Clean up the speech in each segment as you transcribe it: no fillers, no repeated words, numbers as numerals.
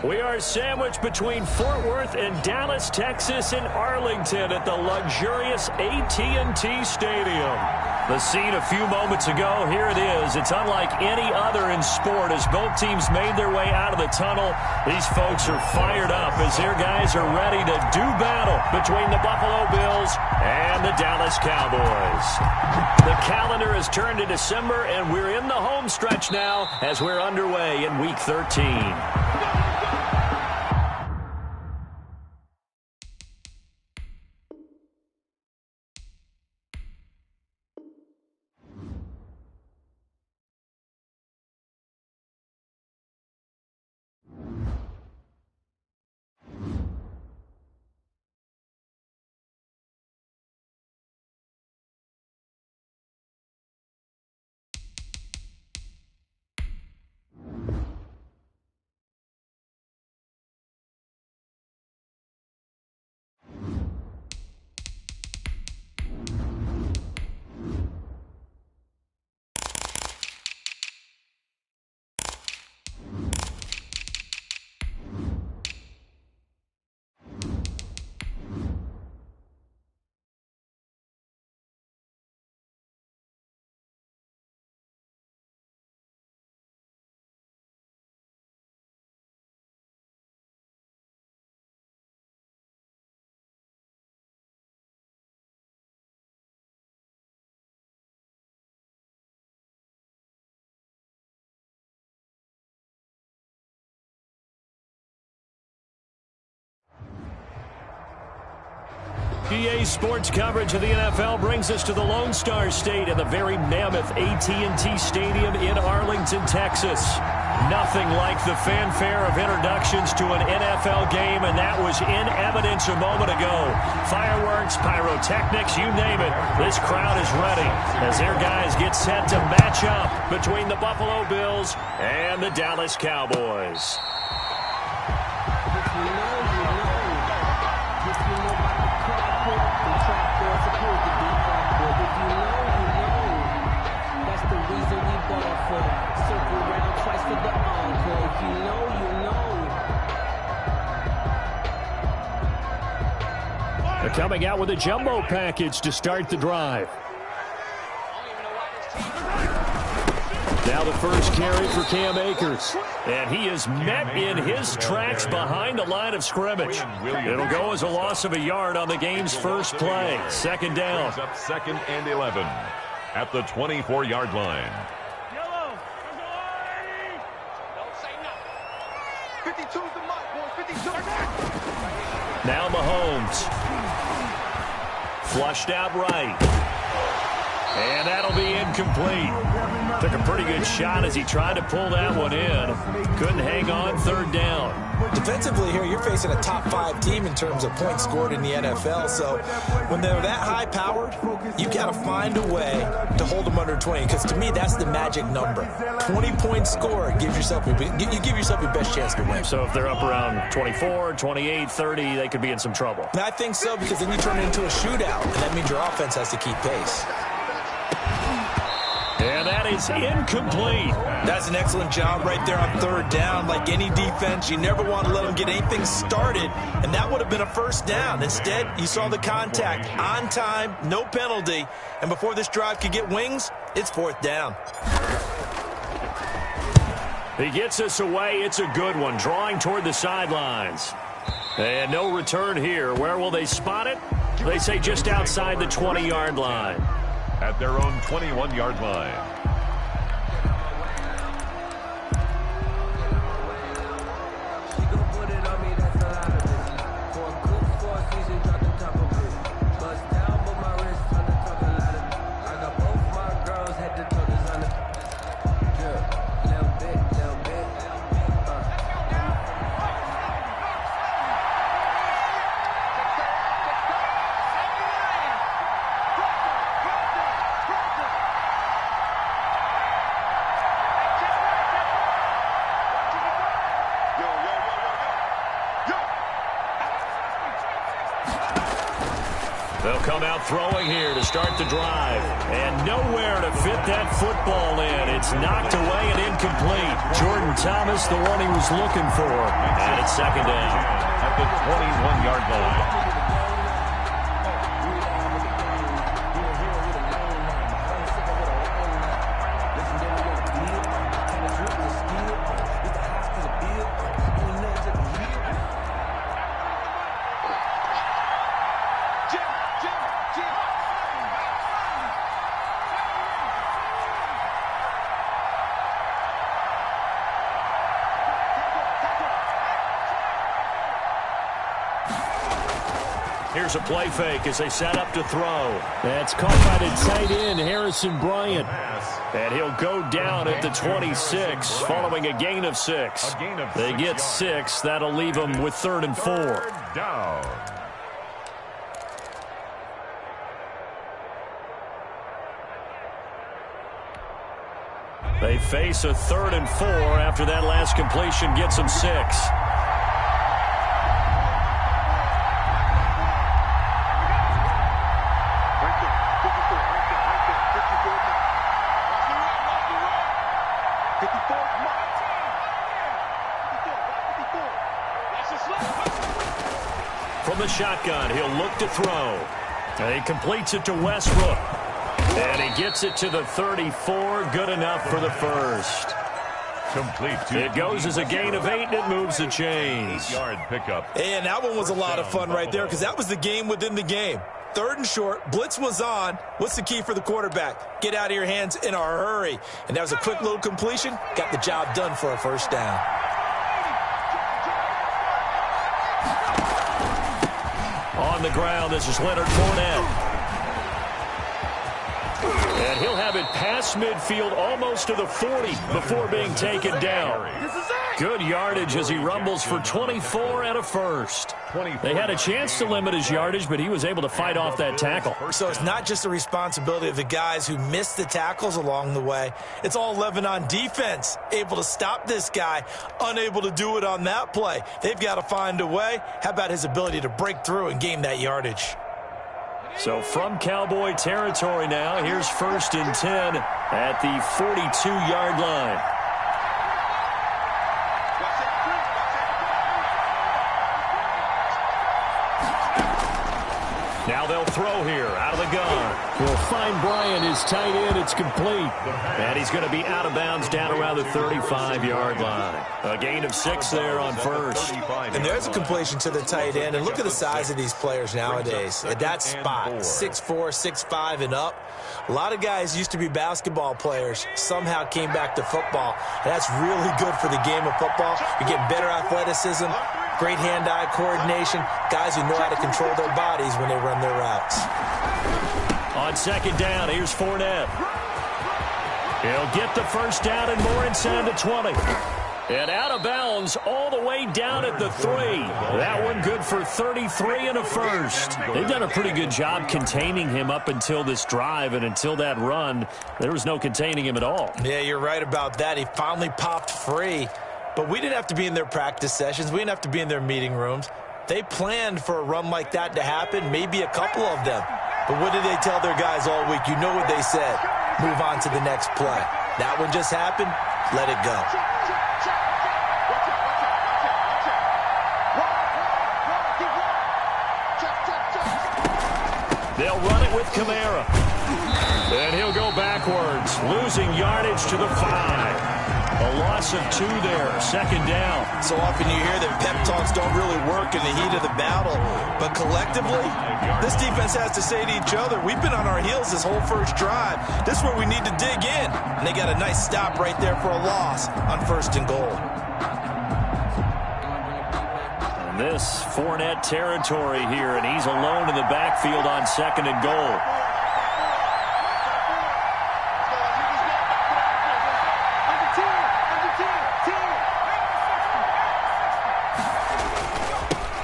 We are sandwiched between Fort Worth and Dallas, Texas, in Arlington at the luxurious AT&T Stadium. The scene a few moments ago, here it is. It's unlike any other in sport as both teams made their way out of the tunnel. These folks are fired up as their guys are ready to do battle between the Buffalo Bills and the Dallas Cowboys. The calendar has turned to December, and we're in the home stretch now as we're underway in Week 13. EA Sports coverage of the NFL brings us to the Lone Star State and the very mammoth AT&T Stadium in Arlington, Texas. Nothing like the fanfare of introductions to an NFL game, and that was in evidence a moment ago. Fireworks, pyrotechnics, you name it. This crowd is ready as their guys get set to match up between the Buffalo Bills and the Dallas Cowboys. They're coming out with a jumbo package to start the drive. Now the first carry for Cam Akers. And he is met in his tracks behind the line of scrimmage. It'll go as a loss of a yard on the game's first play. Second down. Up 2nd and 11 at the 24-yard line. 52's the mark, boys. 52. Now Mahomes. Flushed out right. And that'll be incomplete. Took a pretty good shot as he tried to pull that one in. Couldn't hang on, third down. Defensively here, you're facing a top 5 team in terms of points scored in the NFL. So when they're that high-powered, you got to find a way to hold them under 20. Because to me, that's the magic number. 20 points scored, you give yourself your best chance to win. So if they're up around 24, 28, 30, they could be in some trouble. I think so, because then you turn it into a shootout, and that means your offense has to keep pace. And that is incomplete. That's an excellent job right there on third down. Like any defense, you never want to let them get anything started, and that would have been a first down. Instead, you saw the contact on time, no penalty, and before this drive could get wings, it's fourth down. He gets us away. It's a good one, drawing toward the sidelines. And no return here. Where will they spot it? They say just outside the 20-yard line. At their own 21-yard line. They'll come out throwing here to start the drive. And nowhere to fit that football in. It's knocked away and incomplete. Jordan Thomas, the one he was looking for. And it's second down. At the 21-yard line. Here's a play fake as they set up to throw. That's caught by the tight end, Harrison Bryant. And he'll go down at the 26 following a gain of 6. They get 6. That'll leave them with 3rd and 4. Third down. They face a 3rd and 4 after that last completion gets them 6. From the shotgun, he'll look to throw. And he completes it to Westbrook. And he gets it to the 34. Good enough for the first. Complete. It goes as a gain of 8, and it moves the chains. 8-yard pickup. And that one was a lot of fun right there because that was the game within the game. 3rd and short. Blitz was on. What's the key for the quarterback? Get out of your hands in a hurry. And that was a quick little completion. Got the job done for a first down. On the ground, this is Leonard Fournette. And he'll have it past midfield almost to the 40 before being taken down. Good yardage as he rumbles for 24 and a first. They had a chance to limit his yardage, but he was able to fight off that tackle. So it's not just the responsibility of the guys who missed the tackles along the way. It's all 11 on defense, able to stop this guy, unable to do it on that play. They've got to find a way. How about his ability to break through and gain that yardage? So from Cowboy territory now, here's 1st and 10 at the 42-yard line. Now they'll throw here out of the gun. He'll find Bryant, his tight end. It's complete. And he's going to be out of bounds down around the 35-yard line. A gain of 6 there on first. And there's a completion to the tight end. And look at the size of these players nowadays. At that spot, 6'4", 6'5", and up. A lot of guys used to be basketball players, somehow came back to football. And that's really good for the game of football. You're getting better athleticism, great hand-eye coordination, guys who know how to control their bodies when they run their routes. On 2nd down, here's Fournette. He'll get the first down and more inside the 20. And out of bounds all the way down at the 3. That one good for 33 and a first. They've done a pretty good job containing him up until this drive, and until that run, there was no containing him at all. Yeah, you're right about that. He finally popped free. But we didn't have to be in their practice sessions. We didn't have to be in their meeting rooms. They planned for a run like that to happen, maybe a couple of them. But what did they tell their guys all week? You know what they said. Move on to the next play. That one just happened. Let it go. They'll run it with Kamara. And he'll go backwards, losing yardage to the 5. A loss of 2 there, 2nd down. So often you hear that pep talks don't really work in the heat of the battle. But collectively, this defense has to say to each other, we've been on our heels this whole first drive. This is where we need to dig in. And they got a nice stop right there for a loss on 1st and goal. And this Fournette territory here, and he's alone in the backfield on 2nd and goal.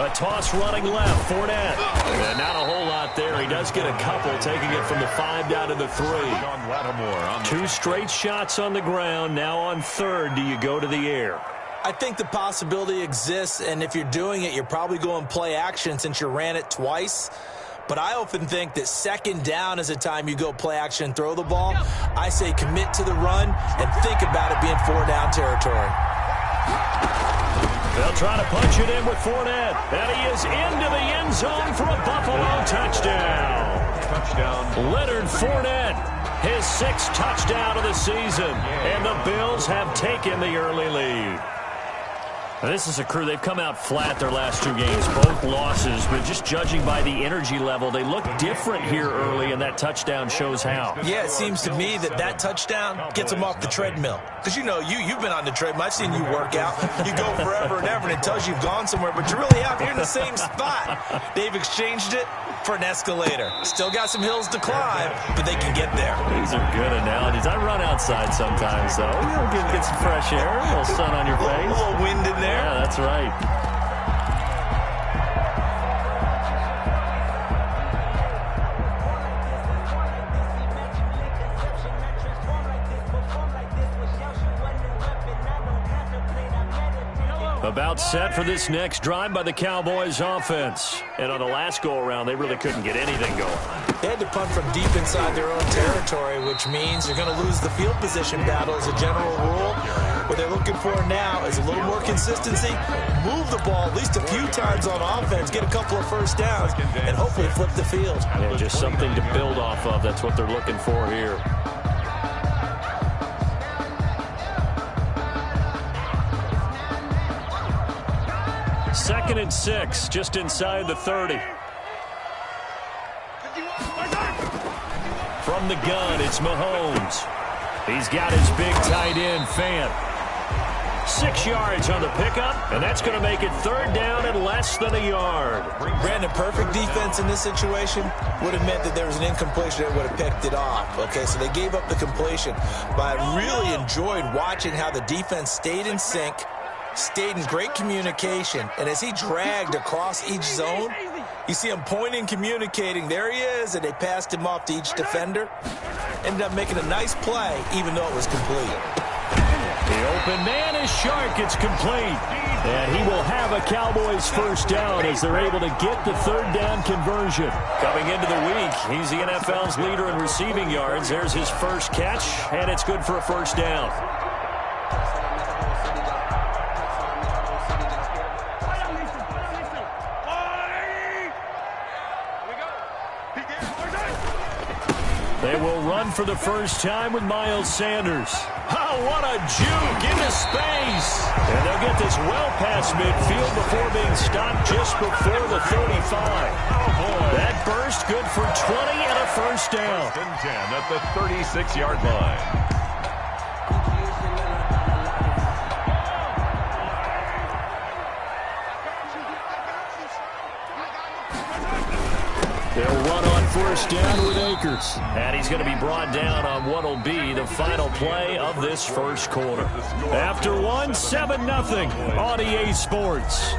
A toss running left, Fournette. And not a whole lot there. He does get a couple, taking it from the 5 down to the 3. 2 straight shots on the ground. Now on 3rd, do you go to the air? I think the possibility exists, and if you're doing it, you're probably going play action since you ran it twice. but I often think that second down is a time you go play action and throw the ball. I say commit to the run and think about it being 4-down territory. They'll try to punch it in with Fournette, and he is into the end zone for a Buffalo touchdown. Leonard Fournette, his 6th touchdown of the season, and the Bills have taken the early lead. Now, this is a crew, they've come out flat their last 2 games, both losses, but just judging by the energy level, they look different here early, and that touchdown shows how. Yeah, it seems to me that touchdown gets them off the treadmill. Because, you know, you've been on the treadmill. I've seen you work out. You go forever and ever, and it tells you you've gone somewhere, but you really have. You're in the same spot. They've exchanged it for an escalator. Still got some hills to climb, but they can get there. These are good analogies. I run outside sometimes, though. Get some fresh air, a little sun on your face. A little wind in there. Yeah, that's right. About set for this next drive by the Cowboys offense. And on the last go-around, they really couldn't get anything going. They had to punt from deep inside their own territory, which means you're going to lose the field position battle as a general rule. What they're looking for now is a little more consistency, move the ball at least a few times on offense, get a couple of first downs, and hopefully flip the field. Yeah, just something to build off of. That's what they're looking for here. Second and 6, just inside the 30. From the gun, it's Mahomes. He's got his big tight end, Fant. 6 yards on the pickup, and that's going to make it 3rd down and less than a yard. Brandon, perfect defense in this situation would have meant that there was an incompletion that would have picked it off. Okay, so they gave up the completion, but I really enjoyed watching how the defense stayed in sync, stayed in great communication, and as he dragged across each zone, you see him pointing, communicating. There he is, and they passed him off to each defender. Ended up making a nice play, even though it was complete. The open man is Shark. It's complete. And he will have a Cowboys first down as they're able to get the 3rd down conversion. Coming into the week, he's the NFL's leader in receiving yards. There's his first catch, and it's good for a first down. They will run for the first time with Miles Sanders. Oh, what a juke into space. And they'll get this well past midfield before being stopped just before the 35. That burst good for 20 and a first down. 1st and 10 at the 36-yard line. They'll run on first down with Akers. And he's going to be brought down on what will be the final play of this first quarter. After one, 7-0 on EA Sports.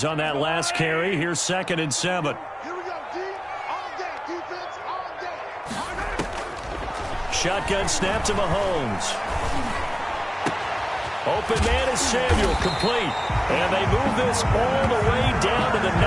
On that last carry. Here's 2nd and 7. Here we go, D. All day. Defense, all day. Shotgun snap to Mahomes. Open man is Samuel, complete. And they move this all the way down to the 9.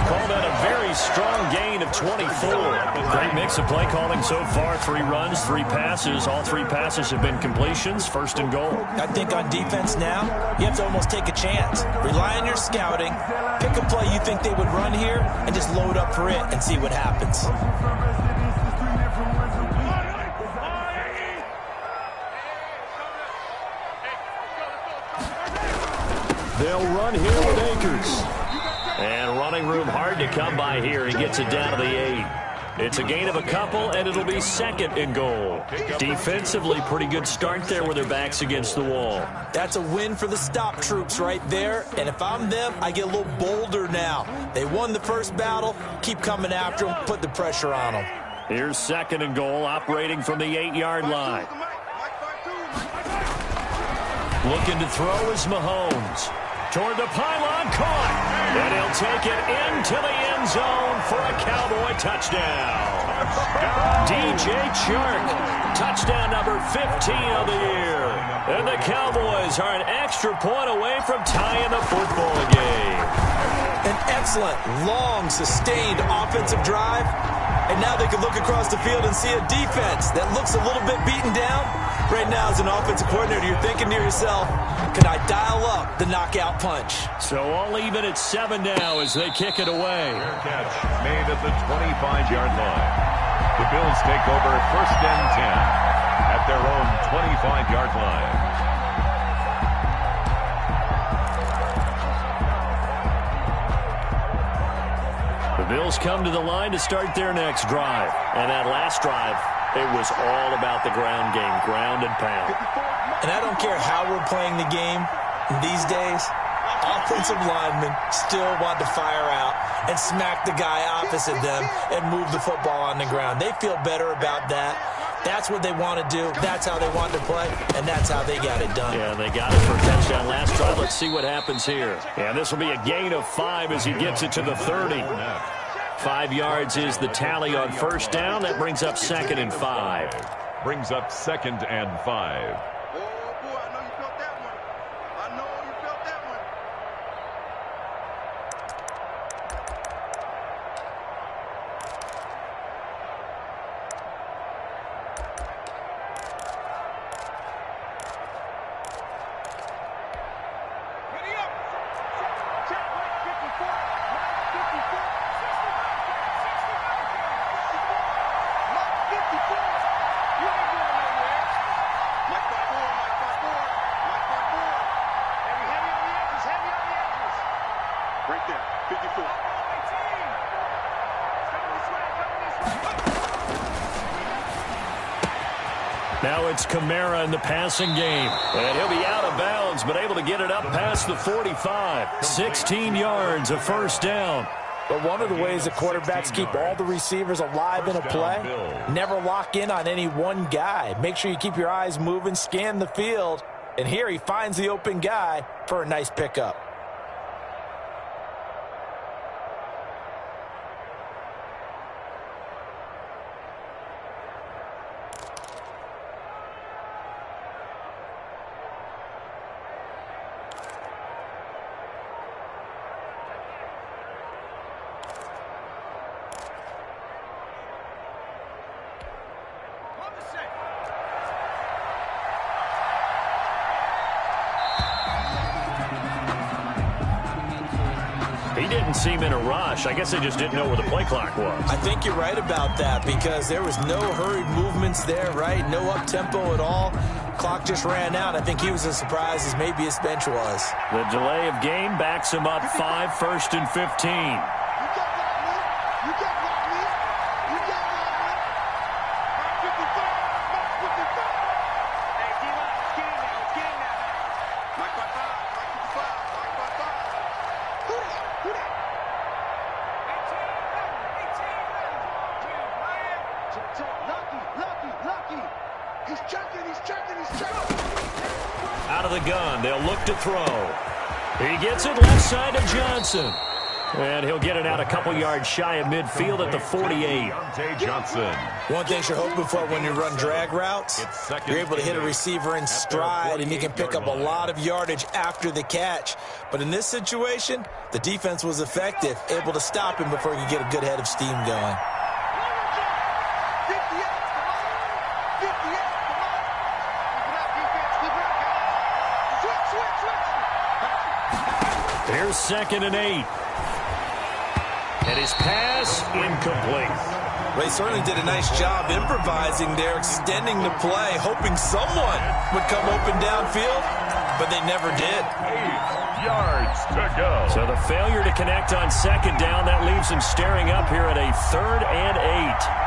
Call that a very strong gain of 24. Great mix of play calling so far. 3 runs, 3 passes. All 3 passes have been completions. 1st and goal. I think on defense now, you have to almost take a chance. Rely on your scouting. Pick a play you think they would run here and just load up for it and see what happens. They'll run here with Akers. And running room hard to come by here. He gets it down to the 8. It's a gain of a couple, and it'll be 2nd and goal. Defensively, pretty good start there with their backs against the wall. That's a win for the stop troops right there. And if I'm them, I get a little bolder now. They won the first battle. Keep coming after them. Put the pressure on them. Here's 2nd and goal, operating from the 8-yard line. Looking to throw is Mahomes. Toward the pylon, caught. And he'll take it into the end zone for a Cowboy touchdown. DJ Chark, touchdown number 15 of the year. And the Cowboys are an extra point away from tying the football game. An excellent, long, sustained offensive drive. And now they can look across the field and see a defense that looks a little bit beaten down. Right now, as an offensive coordinator, you're thinking to yourself, can I dial up the knockout punch? So all even at 7 now as they kick it away. Fair catch made at the 25-yard line. The Bills take over 1st and 10 at their own 25-yard line. The Bills come to the line to start their next drive. And that last drive, it was all about the ground game, ground and pound. And I don't care how we're playing the game these days, offensive linemen still want to fire out and smack the guy opposite them and move the football on the ground. They feel better about that. That's what they want to do. That's how they want to play, and that's how they got it done. Yeah, they got it for a touchdown last drive. Let's see what happens here. And this will be a gain of 5 as he gets it to the 30. 5 yards is the tally on 1st down. That brings up 2nd and 5. Brings up 2nd and 5. Now it's Kamara in the passing game. And he'll be out of bounds, but able to get it up past the 45. 16 yards, a 1st down. But one of the ways that quarterbacks keep all the receivers alive in a play, never lock in on any one guy. Make sure you keep your eyes moving, scan the field. And here he finds the open guy for a nice pickup. He didn't seem in a rush. I guess they just didn't know where the play clock was. I think you're right about that because there was no hurried movements there, right? No up-tempo at all. Clock just ran out. I think he was as surprised as maybe his bench was. The delay of game backs him up 5, 1st and 15. Out of the gun, they'll look to throw. He gets it left side to Johnson. And he'll get it out a couple yards shy of midfield at the 48. Johnson. One thing you're hoping for when you run drag routes, you're able to hit a receiver in stride, and he can pick up a lot of yardage after the catch. But in this situation, the defense was effective, able to stop him before he could get a good head of steam going. Here's 2nd and 8. And his pass incomplete. Well, he certainly did a nice job improvising there, extending the play, hoping someone would come open downfield, but they never did. 8 yards to go. So the failure to connect on 2nd down, that leaves him staring up here at a 3rd and 8.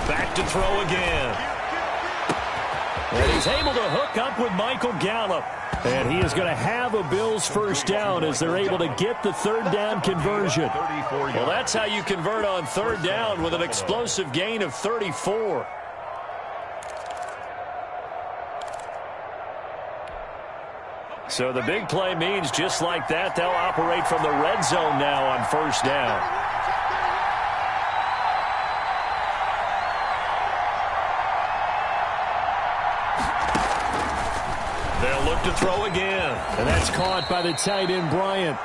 Back to throw again. And he's able to hook up with Michael Gallup. And he is going to have a Bills first down as they're able to get the third down conversion. Well, that's how you convert on third down with an explosive gain of 34. So the big play means just like that, they'll operate from the red zone now on first down. They'll look to throw again. And that's caught by the tight end, Bryant.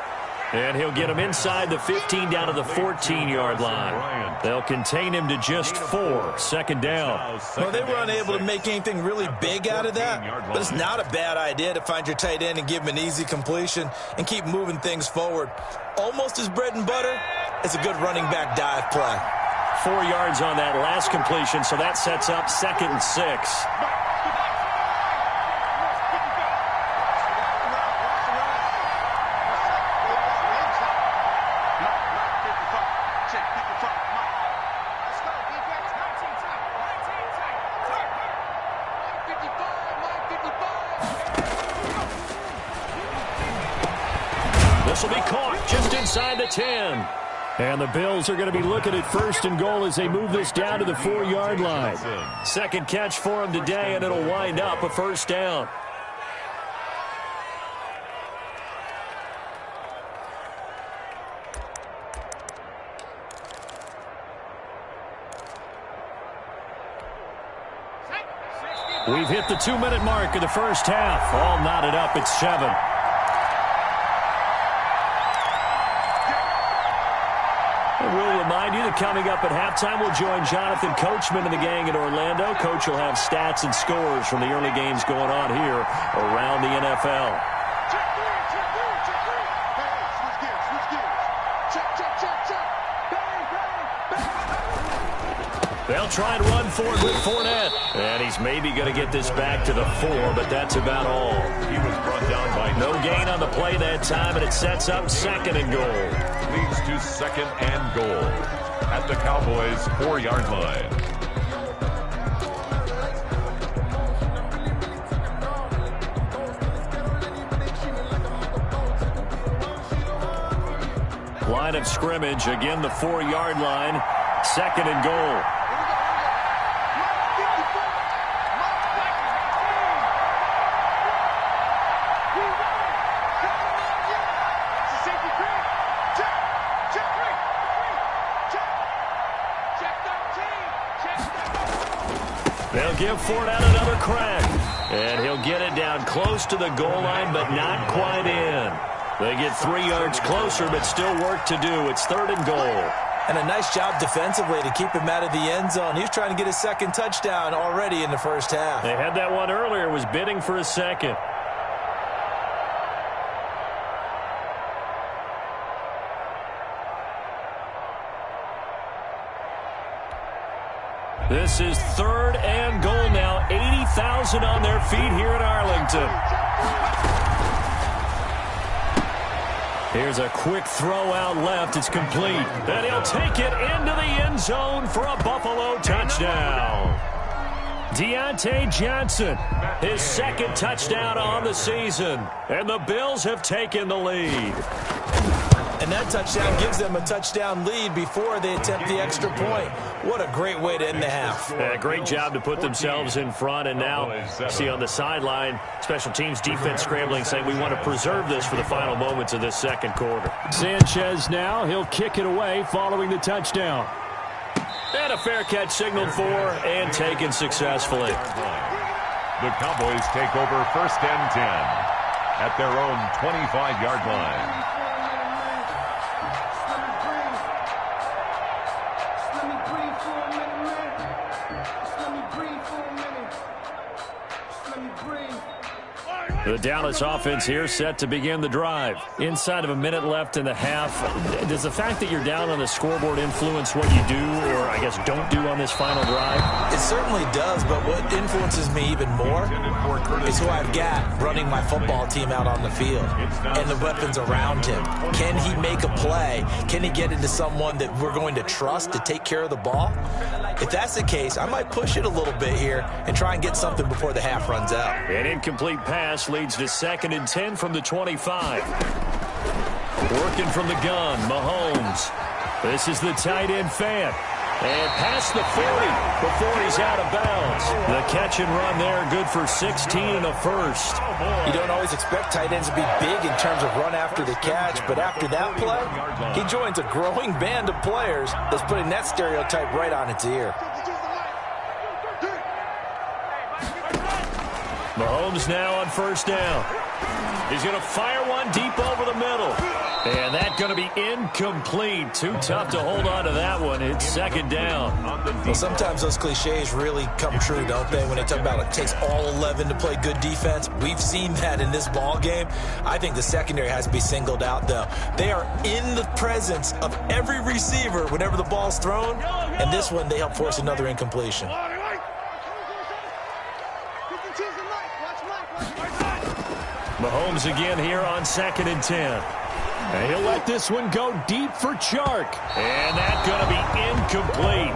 And he'll get him inside the 15 down to the 14-yard line. They'll contain him to just 4. Second down. Well, they were unable to make anything really big out of that, but it's not a bad idea to find your tight end and give him an easy completion and keep moving things forward. Almost as bread and butter, it's a good running back dive play. 4 yards on that last completion, so that sets up 2nd and 6. This will be caught just inside the 10. And the Bills are going to be looking at 1st and goal as they move this down to the 4-yard line. Second catch for him today, and it'll wind up a first down. We've hit the 2-minute mark of the first half. All knotted up at 7. We'll remind you that coming up at halftime, we'll join Jonathan Coachman and the gang in Orlando. Coach will have stats and scores from the early games going on here around the NFL. Check three, check three, check three. Hey, switch gears, switch gears. Check, check, check, check. Bang, bang, bang. They'll try and run for it with Fournette. And he's maybe going to get this back to the 4, but that's about all. He was brought down by no gain on the play that time, and it sets up 2nd and goal. Leads to 2nd and goal at the Cowboys' 4-yard line. Line of scrimmage, again the 4-yard line, 2nd and goal. They'll give Fournette another crack. And he'll get it down close to the goal line, but not quite in. They get 3 yards closer, but still work to do. It's 3rd and goal. And a nice job defensively to keep him out of the end zone. He was trying to get his 2nd touchdown already in the first half. They had that one earlier, was bidding for a 2nd. This is 3rd and goal now. 80,000 on their feet here in Arlington. Here's a quick throw out left. It's complete. And he'll take it into the end zone for a Buffalo touchdown. Deontay Johnson, his 2nd touchdown on the season. And the Bills have taken the lead. And that touchdown gives them a touchdown lead before they attempt the extra point. What a great way to end the half. Yeah, great job to put themselves in front. And now, see on the sideline, special teams defense scrambling, saying we want to preserve this for the final moments of this 2nd quarter. Sanchez now, he'll kick it away following the touchdown. And a fair catch signaled for and taken successfully. The Cowboys take over 1st and 10 at their own 25-yard line. The Dallas offense here set to begin the drive. Inside of a minute left in the half, does the fact that you're down on the scoreboard influence what you do, or I guess don't do on this final drive? It certainly does, but what influences me even more is who I've got running my football team out on the field and the weapons around him. Can he make a play? Can he get into someone that we're going to trust to take care of the ball? If that's the case, I might push it a little bit here and try and get something before the half runs out. An incomplete pass leads to 2nd and 10 from the 25. Working from the gun, Mahomes. This is the tight end fan. And past the 40 before he's out of bounds. The catch and run there, good for 16 and a first. You don't always expect tight ends to be big in terms of run after the catch, but after that play, he joins a growing band of players that's putting that stereotype right on its ear. Mahomes now on 1st down. He's going to fire one deep over the middle. And that's going to be incomplete. Too tough to hold on to that one. It's 2nd down. Well, sometimes those cliches really come true, don't they? When they talk about it takes all 11 to play good defense. We've seen that in this ball game. I think the secondary has to be singled out, though. They are in the presence of every receiver whenever the ball's thrown. And this one, they help force another incompletion. Mahomes again here on 2nd and 10. And he'll let this one go deep for Chark. And that's going to be incomplete.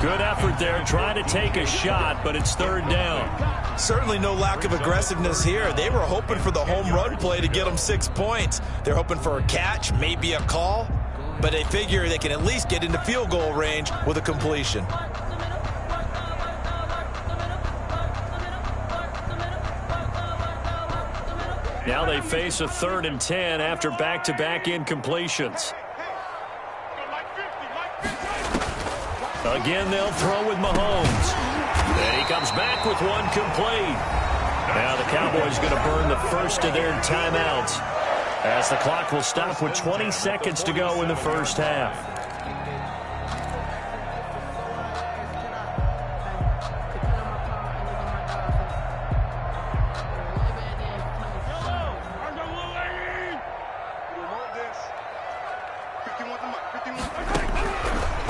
Good effort there trying to take a shot, but it's 3rd down. Certainly no lack of aggressiveness here. They were hoping for the home run play to get them 6 points. They're hoping for a catch, maybe a call, but they figure they can at least get into field goal range with a completion. Now they face a 3rd and 10 after back-to-back incompletions. Again, they'll throw with Mahomes. And he comes back with one complete. Now the Cowboys going to burn the first of their timeouts as the clock will stop with 20 seconds to go in the first half.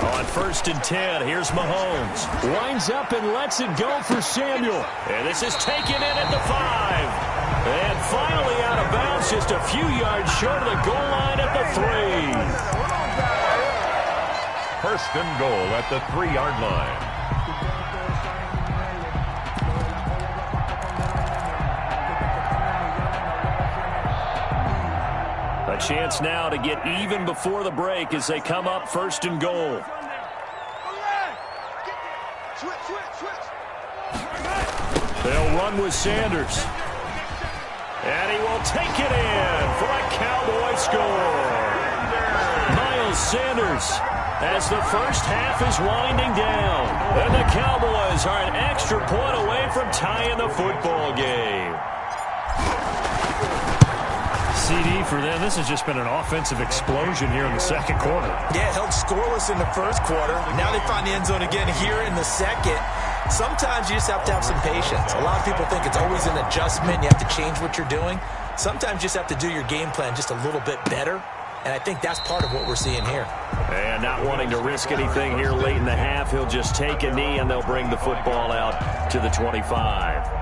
On 1st and 10, here's Mahomes. Winds up and lets it go for Samuel. And this is taken in at the 5. And finally out of bounds, just a few yards short of the goal line at the 3. 1st and goal at the 3-yard line. A chance now to get even before the break as they come up 1st and goal. They'll run with Sanders. And he will take it in for a Cowboy score. Miles Sanders as the first half is winding down. And the Cowboys are an extra point away from tying the football game. CD for them. This has just been an offensive explosion here in the 2nd quarter. Yeah, held scoreless in the 1st quarter. Now they find the end zone again here in the 2nd. Sometimes you just have to have some patience. A lot of people think it's always an adjustment. You have to change what you're doing. Sometimes you just have to do your game plan just a little bit better. And I think that's part of what we're seeing here. And not wanting to risk anything here late in the half, he'll just take a knee and they'll bring the football out to the 25.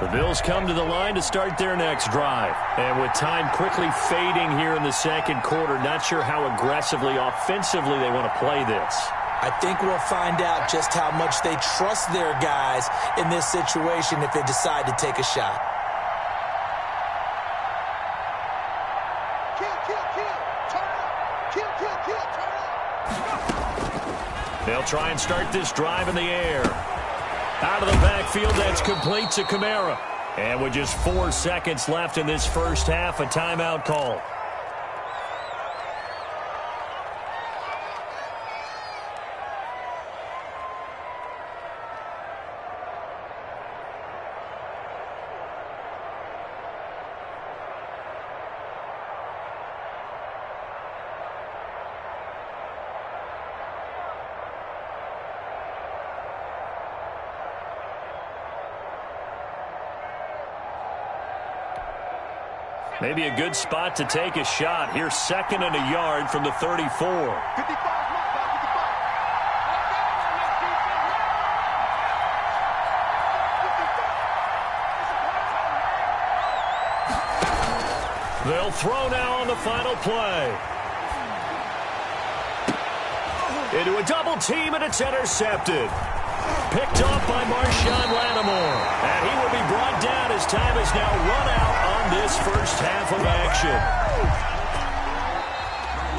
The Bills come to the line to start their next drive. And with time quickly fading here in the 2nd quarter, not sure how aggressively, offensively they want to play this. I think we'll find out just how much they trust their guys in this situation if they decide to take a shot. They'll try and start this drive in the air. Out of the backfield, that's complete to Kamara. And with just 4 seconds left in this first half, a timeout call. Maybe a good spot to take a shot. Here's 2nd and a yard from the 34. 55, mark, 55. They'll throw now on the final play. Into a double team, and it's intercepted. Picked off by Marshawn Lattimore. And he will be brought down as time is now run out on this first half of action.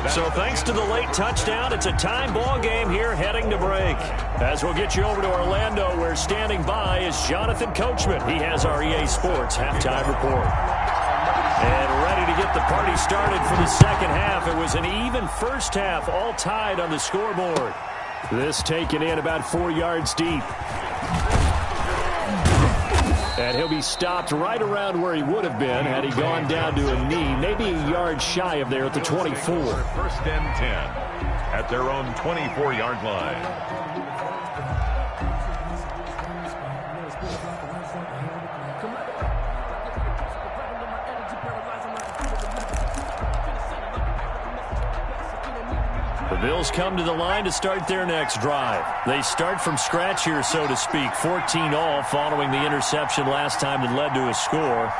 So thanks to the late touchdown, it's a time ball game here heading to break. As we'll get you over to Orlando, where standing by is Jonathan Coachman. He has our EA Sports halftime report. And ready to get the party started for the second half. It was an even first half, all tied on the scoreboard. This taken in about 4 yards deep. And he'll be stopped right around where he would have been had he gone down to a knee, maybe a yard shy of there at the 24. 1st and 10 at their own 24-yard line. The Bills come to the line to start their next drive. They start from scratch here, so to speak. 14 all following the interception last time that led to a score.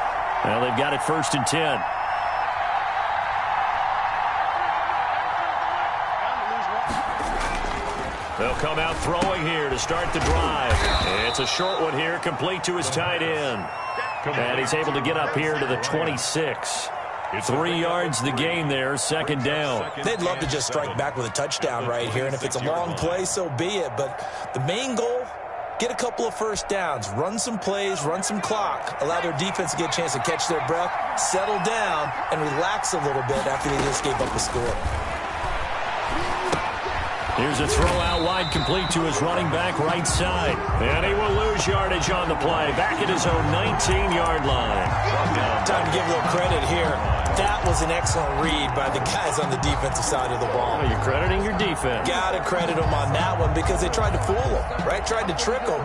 Well, they've got it 1st and 10. They'll come out throwing here to start the drive. It's a short one here, complete to his tight end. And he's able to get up here to the 26. 3 yards the gain there, 2nd down. They'd love to just strike back with a touchdown right here, and if it's a long play, so be it. But the main goal, get a couple of first downs, run some plays, run some clock, allow their defense to get a chance to catch their breath, settle down, and relax a little bit after they just gave up a score. Here's a throw out wide, complete to his running back right side. And he will lose yardage on the play, back at his own 19-yard line. Time to give a little credit here. That was an excellent read by the guys on the defensive side of the ball. Oh, you're crediting your defense. Got to credit them on that one because they tried to fool them, right? Tried to trick them,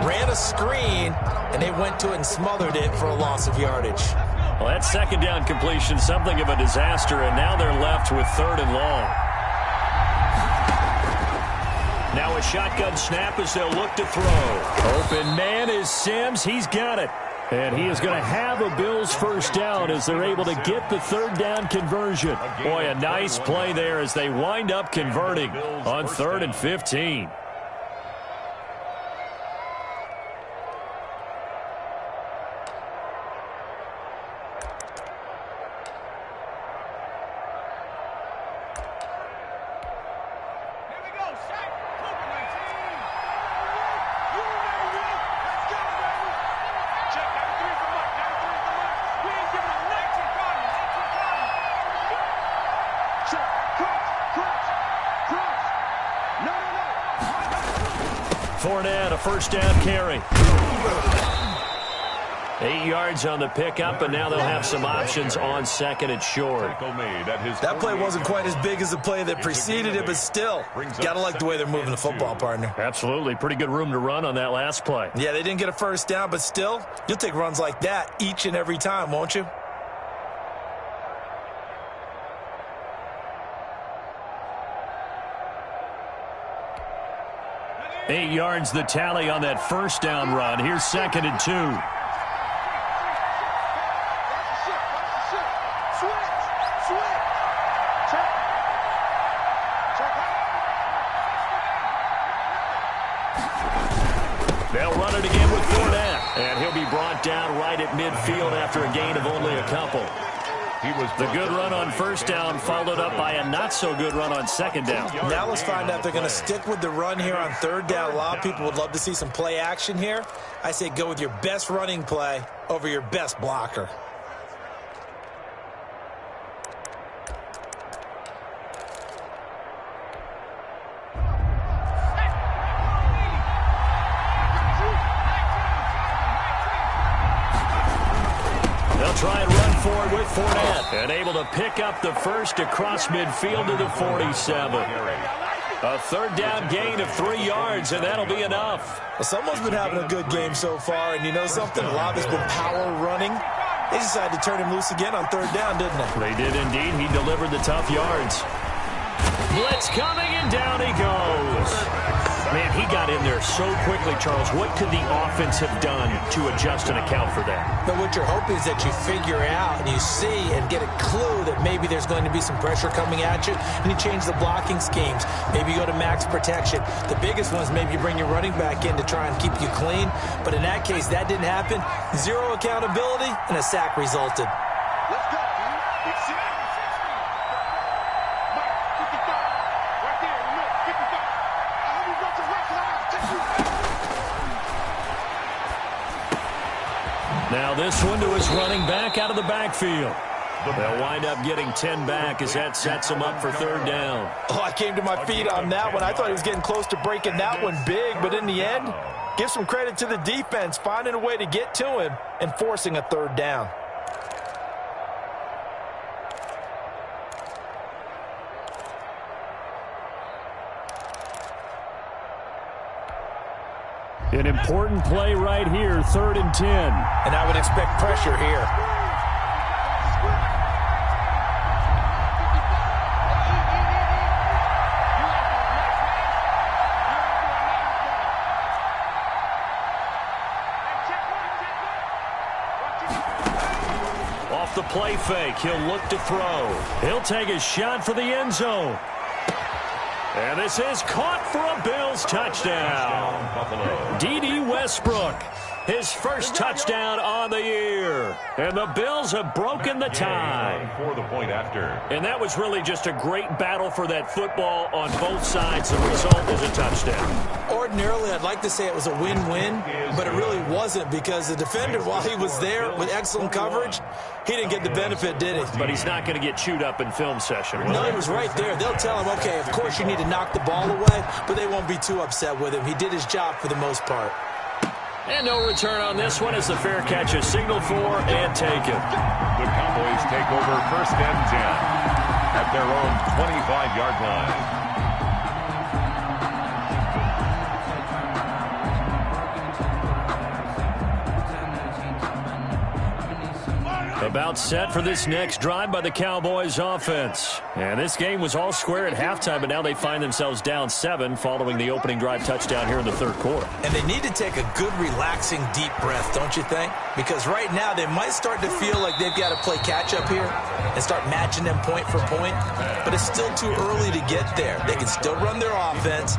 ran a screen, and they went to it and smothered it for a loss of yardage. Well, that 2nd down completion, something of a disaster, and now they're left with 3rd and long. Now a shotgun snap as they'll look to throw. Open man is Sims. He's got it. And he is going to have a Bills first down as they're able to get the 3rd down conversion. Boy, a nice play there as they wind up converting on 3rd and 15. Fournette, a first down carry. 8 yards on the pickup, and now they'll have some options on 2nd and short. That play wasn't quite as big as the play that preceded it, but still, gotta like the way they're moving the football, partner. Absolutely. Pretty good room to run on that last play. Yeah, they didn't get a first down, but still, you'll take runs like that each and every time, won't you? Eight yards the tally on that first down run. Here's 2nd and 2. They'll run it again with Fournette. And he'll be brought down right at midfield after a gain of only a couple. The good run on first down followed up by a not-so-good run on 2nd down. Now let's find out if they're going to stick with the run here on 3rd down. A lot of people would love to see some play action here. I say go with your best running play over your best blocker. Try and run forward with Fournette. And able to pick up the first across midfield to the 47. A 3rd down gain of 3 yards, and that'll be enough. Well, someone's been having a good game so far, and you know something? A lot of it's been power running. They decided to turn him loose again on third down, didn't they? They did indeed. He delivered the tough yards. Blitz coming, and down he goes. Man, he got in there so quickly, Charles. What could the offense have done to adjust and account for that? But what you're hoping is that you figure out and you see and get a clue that maybe there's going to be some pressure coming at you, and you change the blocking schemes. Maybe you go to max protection. The biggest one is maybe you bring your running back in to try and keep you clean. But in that case, that didn't happen. Zero accountability, and a sack resulted. Let's go, dude. Big shit. Mike, 55. Right there in the middle, 55. I hope you go to right side. Take you back. Now this one to his running back out of the backfield. They'll wind up getting 10 back as that sets them up for third down. Oh, I came to my feet on that one. I thought he was getting close to breaking that one big, but in the end, give some credit to the defense, finding a way to get to him and forcing a third down. An important play right here, 3rd and 10. And I would expect pressure here. Off the play fake, he'll look to throw. He'll take a shot for the end zone. And this is caught for a Bills touchdown. D.D. Westbrook, his first touchdown on the year. And the Bills have broken the tie. For the point after. And that was really just a great battle for that football on both sides. The result is a touchdown. Ordinarily, I'd like to say it was a win-win, but it really wasn't because the defender, while he was there with excellent coverage, he didn't get the benefit, did he? But he's not going to get chewed up in film session. No, he was right there. They'll tell him, okay, of course you need to knock the ball away, but they won't be too upset with him. He did his job for the most part. And no return on this one as the fair catch is signaled for and taken. The Cowboys take over 1st and 10 at their own 25-yard line. About set for this next drive by the Cowboys offense. And this game was all square at halftime, but now they find themselves down 7 following the opening drive touchdown here in the 3rd quarter. And they need to take a good, relaxing, deep breath, don't you think? Because right now they might start to feel like they've got to play catch-up here and start matching them point for point. But it's still too early to get there. They can still run their offense.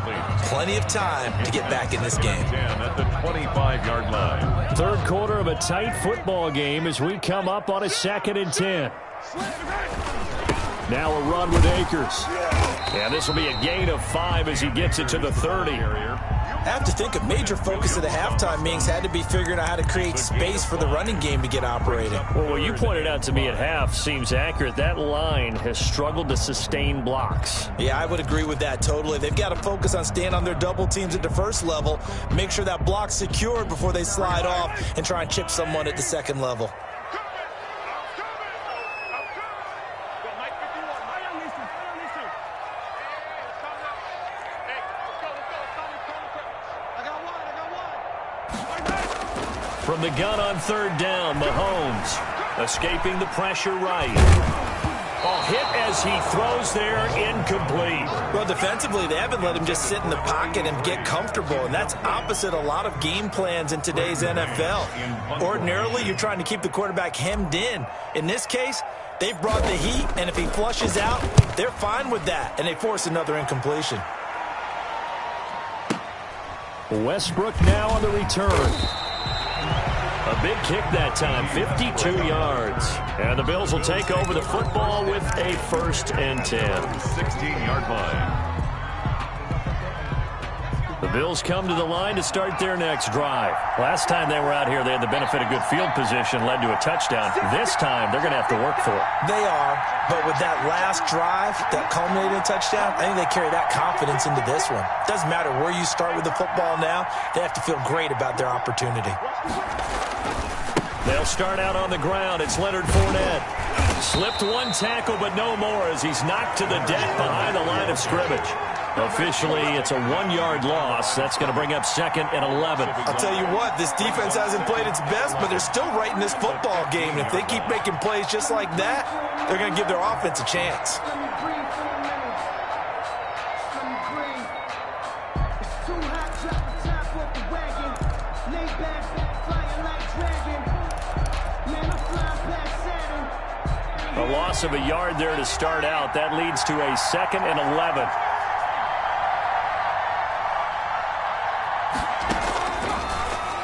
Plenty of time to get back in this game. At the 25-yard line. 3rd quarter of a tight football game as we come up on a 2nd and 10. Now a run with Akers. And this will be a gain of 5 as he gets it to the 30. I have to think a major focus of the halftime meetings had to be figuring out how to create space for the running game to get operating. Well, what you pointed out to me at half seems accurate. That line has struggled to sustain blocks. Yeah, I would agree with that totally. They've got to focus on staying on their double teams at the first level, make sure that block's secured before they slide off and try and chip someone at the second level. From the gun on 3rd down, Mahomes escaping the pressure right. Oh, hit as he throws there, incomplete. Well, defensively, they haven't let him just sit in the pocket and get comfortable, and that's opposite a lot of game plans in today's NFL. Ordinarily, you're trying to keep the quarterback hemmed in. In this case, they brought the heat, and if he flushes out, they're fine with that, and they force another incompletion. Westbrook now on the return. A big kick that time, 52 yards. And the Bills will take over the football with a 1st and 10. 16-yard line. The Bills come to the line to start their next drive. Last time they were out here, they had the benefit of good field position, led to a touchdown. This time, they're going to have to work for it. They are, but with that last drive that culminated in a touchdown, I think they carry that confidence into this one. Doesn't matter where you start with the football now, they have to feel great about their opportunity. They'll start out on the ground. It's Leonard Fournette. Slipped one tackle, but no more as he's knocked to the deck behind the line of scrimmage. Officially, it's a 1-yard loss. That's going to bring up 2nd and 11. I'll tell you what, this defense hasn't played its best, but they're still right in this football game. And if they keep making plays just like that, they're going to give their offense a chance. A loss of a yard there to start out. That leads to a 2nd and 11.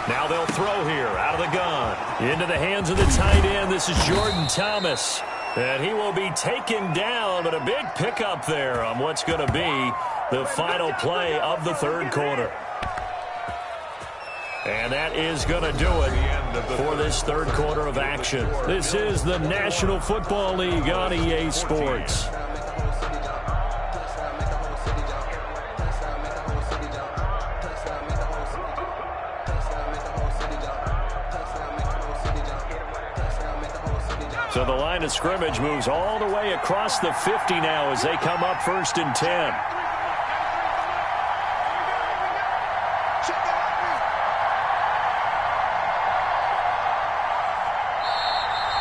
Now they'll throw here out of the gun. Into the hands of the tight end. This is Jordan Thomas. And he will be taken down, but a big pickup there on what's going to be the final play of the 3rd quarter. And that is going to do it for this 3rd quarter of action. This is the National Football League on EA Sports. So the line of scrimmage moves all the way across the 50 now as they come up 1st and 10.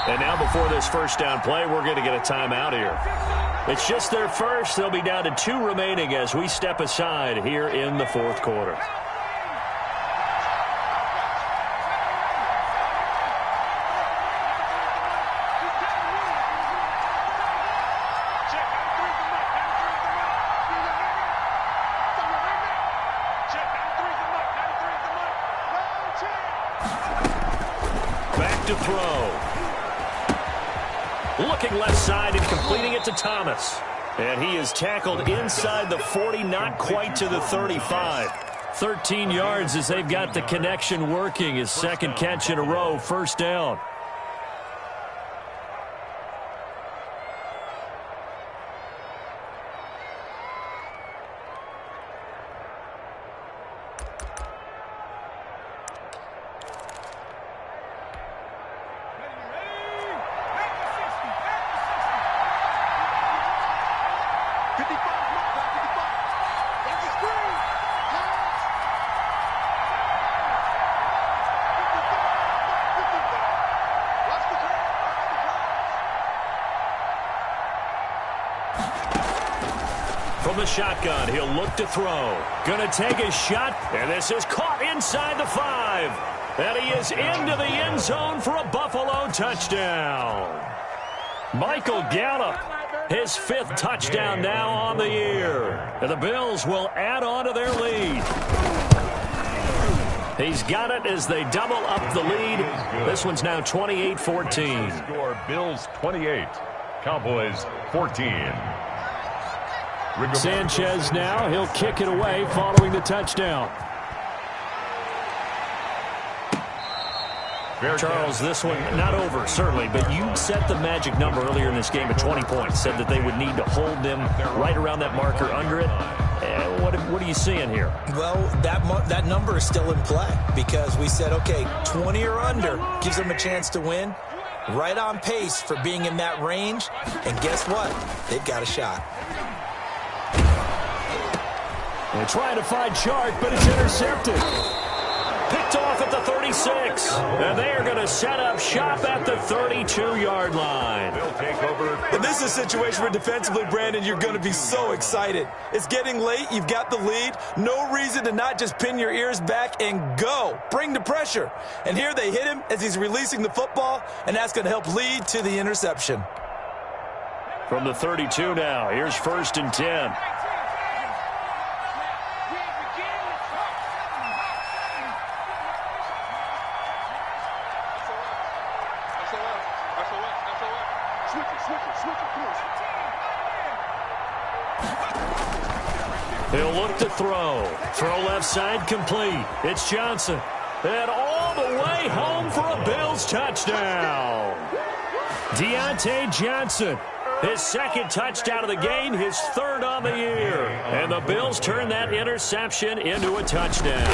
And now before this first down play, we're going to get a timeout here. It's just their first. They'll be down to 2 remaining as we step aside here in the 4th quarter. Back to throw. Looking left side and completing it to Thomas. And he is tackled inside the 40, not quite to the 35. 13 yards as they've got the connection working. His 2nd catch in a row, 1st down. From the shotgun, he'll look to throw. Gonna take a shot, and this is caught inside the 5. And he is into the end zone for a Buffalo touchdown. Michael Gallup, his 5th touchdown now on the year. And the Bills will add on to their lead. He's got it as they double up the lead. This one's now 28-14. Score Bills 28, Cowboys 14. Sanchez now, he'll kick it away following the touchdown. Charles, this one not over, certainly, but you set the magic number earlier in this game at 20 points, said that they would need to hold them right around that marker under it. What are you seeing here? Well, that number is still in play because we said, okay, 20 or under gives them a chance to win. Right on pace for being in that range, and guess what? They've got a shot. They're trying to find Chark, but it's intercepted. Picked off at the 36. And they are going to set up shop at the 32-yard line. They'll take over. And this is a situation where defensively, Brandon, you're going to be so excited. It's getting late. You've got the lead. No reason to not just pin your ears back and go. Bring the pressure. And here they hit him as he's releasing the football, and that's going to help lead to the interception. From the 32 now, here's 1st and 10. He'll look to throw. Throw left side complete. It's Johnson. And all the way home for a Bills touchdown. Deontay Johnson. His 2nd touchdown of the game, his 3rd on the year. And the Bills turn that interception into a touchdown.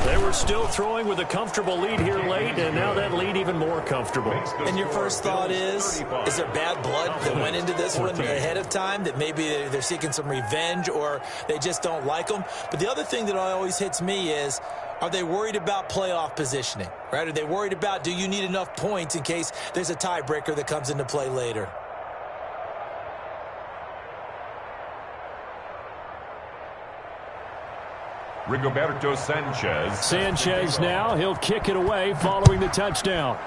They were still throwing with a comfortable lead here late, and now that lead even more comfortable. And your first thought is there bad blood that went into this one ahead of time, that maybe they're seeking some revenge or they just don't like them? But the other thing that always hits me is, are they worried about playoff positioning, right? Are they worried about, do you need enough points in case there's a tiebreaker that comes into play later? Rigoberto Sanchez. Sanchez now, he'll kick it away following the touchdown.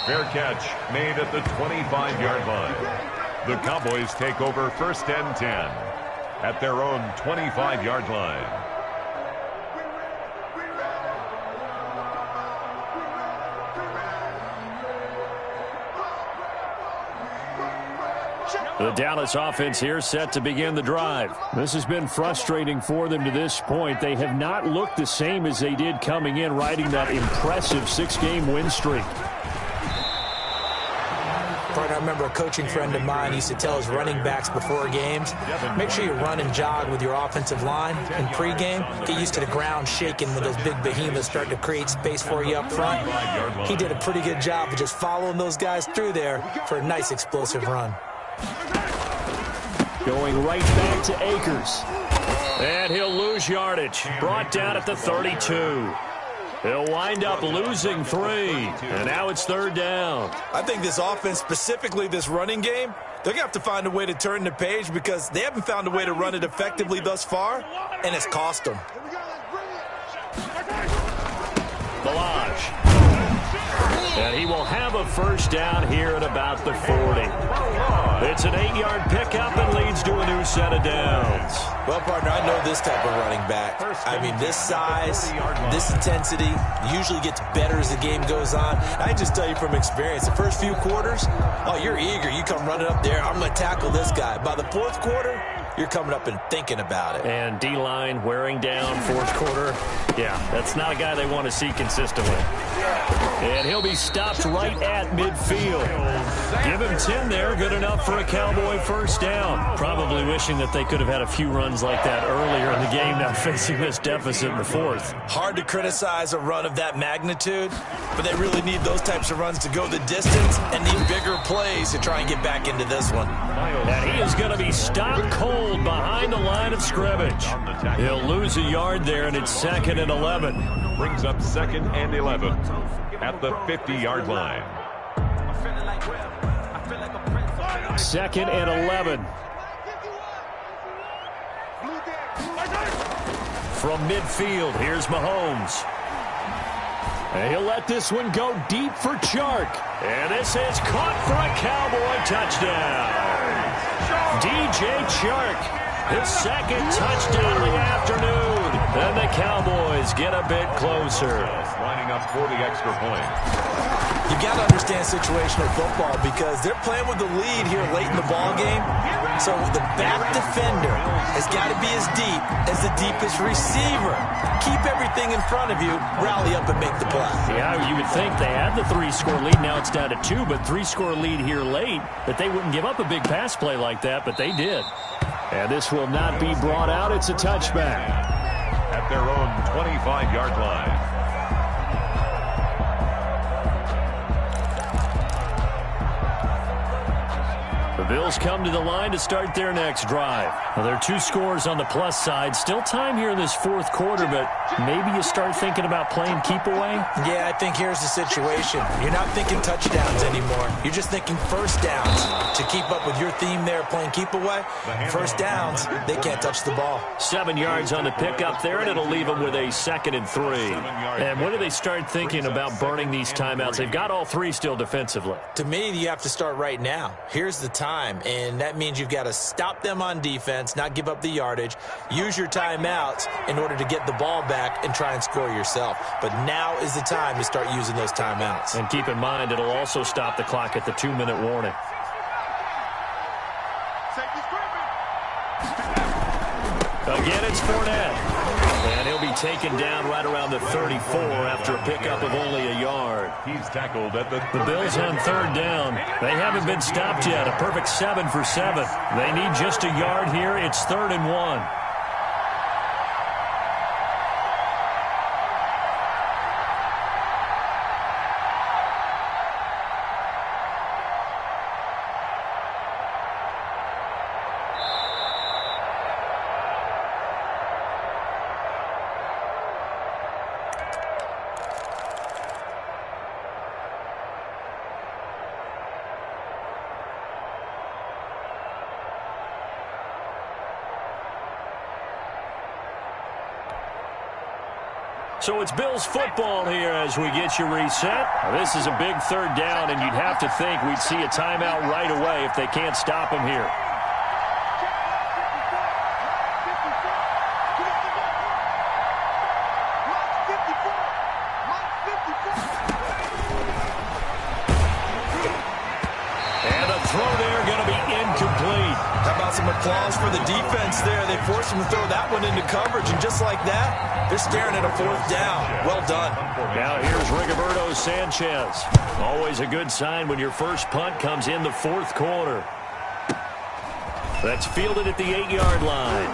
Fair catch made at the 25-yard line. The Cowboys take over 1st and 10 at their own 25-yard line. The Dallas offense here set to begin the drive. This has been frustrating for them to this point. They have not looked the same as they did coming in, riding that impressive 6-game win streak. I remember a coaching friend of mine used to tell his running backs before games, make sure you run and jog with your offensive line in pregame. Get used to the ground shaking when those big behemoths start to create space for you up front. He did a pretty good job of just following those guys through there for a nice explosive run. Going right back to Akers. And he'll lose yardage. Brought down at the 32. He'll wind up losing 3. And now it's 3rd down. I think this offense, specifically this running game, they're going to have to find a way to turn the page because they haven't found a way to run it effectively thus far, and it's cost them. Balaj. And he will have a 1st down here at about the 40. It's an 8-yard pickup and leads to a new set of downs. Well, partner, I know this type of running back. I mean, this size, this intensity usually gets better as the game goes on. I just tell you from experience, the first few quarters, oh, you're eager. You come running up there, I'm going to tackle this guy. By the 4th quarter, you're coming up and thinking about it. And D-line wearing down 4th quarter. Yeah, that's not a guy they want to see consistently. And he'll be stopped right at midfield. Give him 10 there, good enough for a Cowboy 1st down. Probably wishing that they could have had a few runs like that earlier in the game, now facing this deficit in the 4th. Hard to criticize a run of that magnitude, but they really need those types of runs to go the distance and need bigger plays to try and get back into this one. And he is going to be stopped cold behind the line of scrimmage. He'll lose a yard there, and it's 2nd and 11. Brings up 2nd and 11 at the 50-yard line. 2nd and 11. From midfield, here's Mahomes. And he'll let this one go deep for Chark. And this is caught for a Cowboy touchdown. DJ Chark, his 2nd touchdown of the afternoon. And the Cowboys get a bit closer. Lining up for the extra point. You got to understand situational football because they're playing with the lead here late in the ball game. So the back defender has got to be as deep as the deepest receiver. Keep everything in front of you, rally up and make the play. Yeah, you would think they had the 3-score lead. Now it's down to 2, but 3-score lead here late, that they wouldn't give up a big pass play like that, but they did. And this will not be brought out. It's a touchback. At their own 25-yard line. The Bills come to the line to start their next drive. Well, there are 2 scores on the plus side. Still time here in this 4th quarter, but maybe you start thinking about playing keep away? Yeah, I think here's the situation. You're not thinking touchdowns anymore. You're just thinking 1st downs. To keep up with your theme there, playing keep away, 1st downs, they can't touch the ball. 7 yards on the pickup there, and it'll leave them with a 2nd and 3. And when do they start thinking about burning these timeouts? They've got all 3 still defensively. To me, you have to start right now. Here's the time, and that means you've got to stop them on defense, not give up the yardage, use your timeouts in order to get the ball back and try and score yourself. But now is the time to start using those timeouts. And keep in mind, it'll also stop the clock at the 2-minute warning. Again, it's Fournette. And he'll be taken down right around the 34 after a pickup of only a yard. He's tackled at the Bills on 3rd down. They haven't been stopped yet. A perfect 7 for 7. They need just a yard here. It's 3rd and 1. So it's Bills football here as we get you reset. Now, this is a big third down, and you'd have to think we'd see a timeout right away if they can't stop him here. And a throw there going to be incomplete. How about some applause for the defense there? They forced him to throw that one into coverage, and just like that, they're staring at a fourth down. Well done. Now here's Rigoberto Sanchez. Always a good sign when your first punt comes in the fourth quarter. That's fielded at the 8-yard line.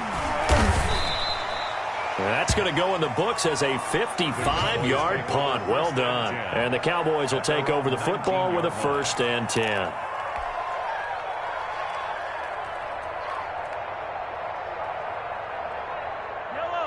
And that's going to go in the books as a 55-yard punt. Well done. And the Cowboys will take over the football with a 1st and 10.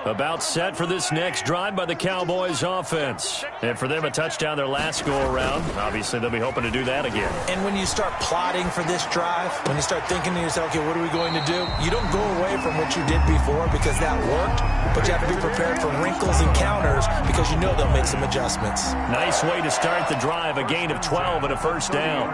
About set for this next drive by the Cowboys offense. And for them, a touchdown their last go-around. Obviously, they'll be hoping to do that again. And when you start plotting for this drive, when you start thinking to yourself, okay, what are we going to do? You don't go away from what you did before because that worked, but you have to be prepared for wrinkles and counters because you know they'll make some adjustments. Nice way to start the drive, a gain of 12 and a 1st down.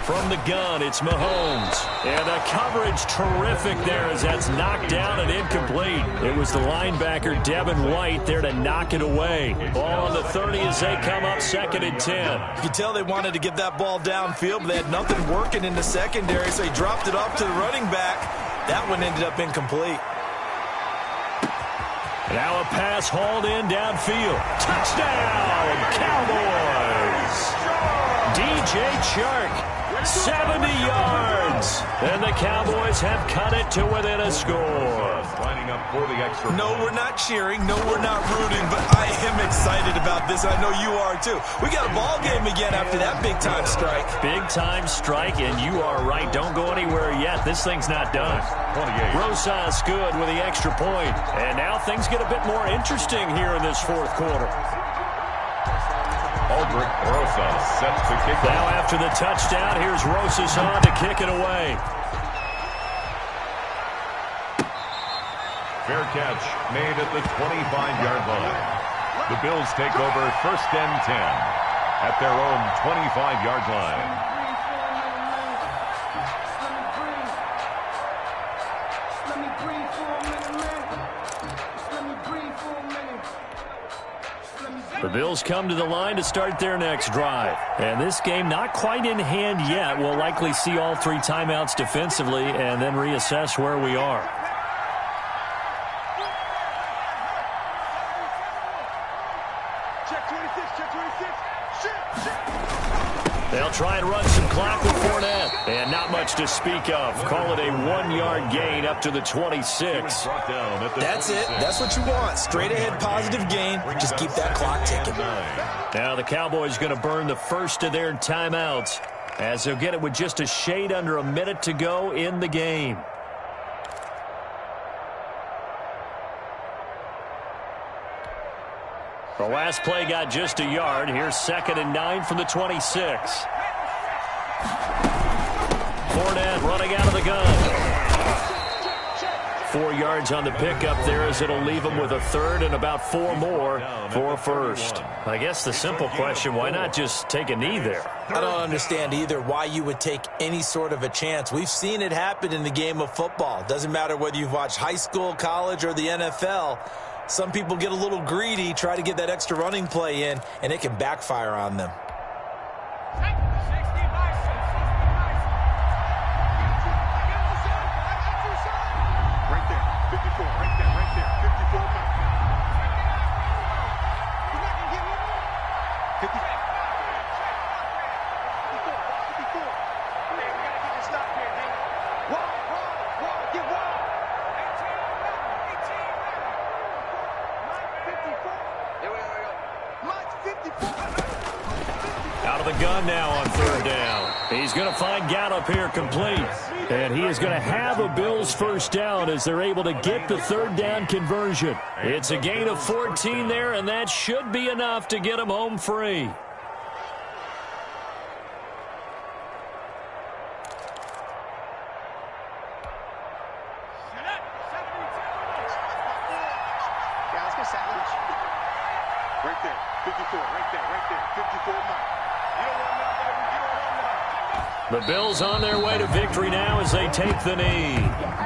From the gun, it's Mahomes. And the coverage terrific there as that's knocked down and incomplete. It was the linebacker, Devin White, there to knock it away. Ball on the 30 as they come up 2nd and 10. You can tell they wanted to get that ball downfield, but they had nothing working in the secondary, so he dropped it off to the running back. That one ended up incomplete. Now a pass hauled in downfield. Touchdown, Cowboys! DJ Chark. 70 yards. And the Cowboys have cut it to within a score. Lining up for the extra. No, we're not cheering. No, we're not rooting. But I am excited about this. I know you are, too. We got a ball game again after that big-time strike. Big-time strike, and you are right. Don't go anywhere yet. This thing's not done. 28. Rosas good with the extra point. And now things get a bit more interesting here in this fourth quarter. Aldrich Rosas sets the kick. Now after the touchdown, here's Rosas on to kick it away. Fair catch made at the 25-yard line. The Bills take over 1st and 10 at their own 25-yard line. The Bills come to the line to start their next drive. And this game not quite in hand yet. We'll likely see all 3 timeouts defensively and then reassess where we are. Check 26, check 26. They'll try and run some clock with Fournette. And not much to speak of. Call it a 1-yard gain up to the 26. That's it. That's what you want. Straight ahead positive gain. Just keep that clock ticking. Now the Cowboys going to burn the first of their timeouts as they'll get it with just a shade under a minute to go in the game. The last play got just a yard. Here's 2nd and 9 from the 26. Fournette running out of the gun. 4 yards on the pickup there as it'll leave him with a 3rd and about 4 more for a 1st. I guess the simple question, why not just take a knee there? I don't understand either why you would take any sort of a chance. We've seen it happen in the game of football. It doesn't matter whether you've watched high school, college, or the NFL. Some people get a little greedy, try to get that extra running play in, and it can backfire on them. Right there, 54, right there, 54. You're not going to get me? 54. 54. Hey, we got to get this stop here, man. Wall, get wall. 54. Out of the gun now on 3rd down. He's going to find Gallup here complete. And he is going to have a Bills 1st down as they're able to get the 3rd down conversion. It's a gain of 14 there, and that should be enough to get him home free. challenge. Right there. 54. Right there. Right there. 54 Mike. You don't want that, baby. You don't want that. The Bills on their way to victory now as they take the knee.